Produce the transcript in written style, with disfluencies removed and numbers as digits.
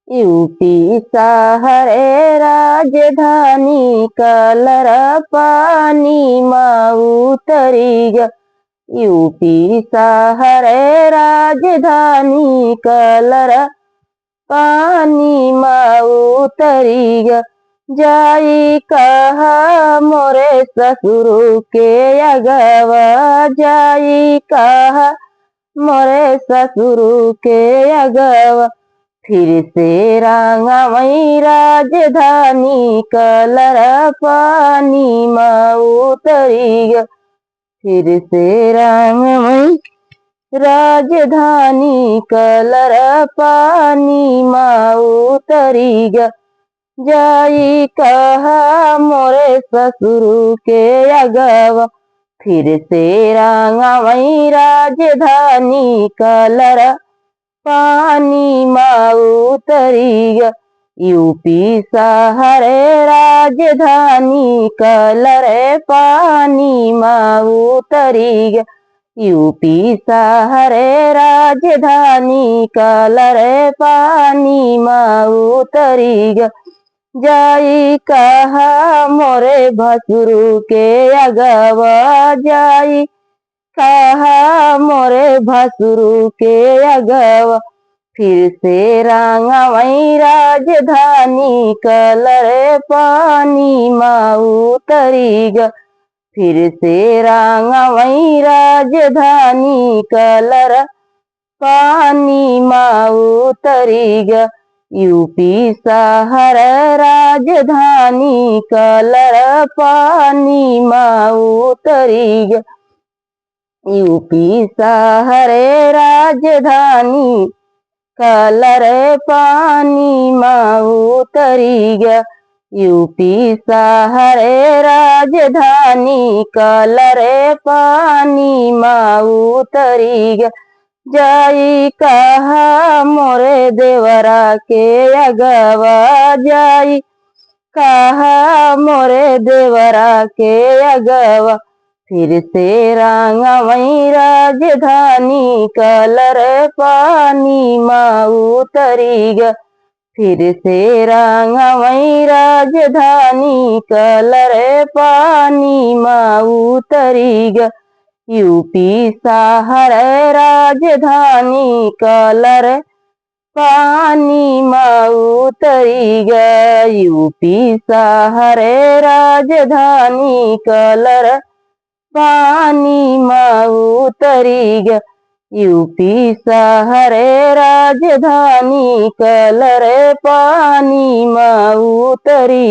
UP शहरे राजधानी colour पानी में उतरी ग। यूपी शहरे राजधानी कलर पानी में उतरी ग। जाई कहा मोरे ससुर के अगवा, जाई कहा मोरे ससुर के अगवा। फिर से रंगमई राजधानी कलर पानी में उतरी ग। फिर से रंगमई राजधानी कलर पानी में उतरी ग। जाई कहा मोरे ससुर के अगवा। फिर से रंगमई राजधानी कलर पानी में उतरी ग। यूपी शहरे राजधानी कलर पानी में उतरी ग। यूपी शहरे राजधानी कलर पानी में उतरी ग। जाई कहा मोरे भसुर के अगवा, जाई कहा मोरे भसुर के अगवा। फिर से रंगमई राजधानी कलर पानी में उतरी ग। फिर से रंगमई राजधानी कलर पानी में उतरी ग। यूपी शहर राजधानी कलर पानी में उतरी ग। यूपी शहरे राजधानी कलर पानी में उतरी ग। यूपी शहरे राजधानी कलर पानी में उतरी ग। जाई कहा मोरे देवरा के अगवा, जाई कहा मोरे देवरा के अगवा। फिर से रंगमई राजधानी कलर पानी में उतरी ग। फिर से रंगमई राजधानी कलर पानी में उतरी ग। यूपी शहर राजधानी कलर पानी में उतरी ग। यूपी शहर राजधानी कलर पानी में उतरी ग। यूपी शहरे राजधानी कलर पानी में उतरी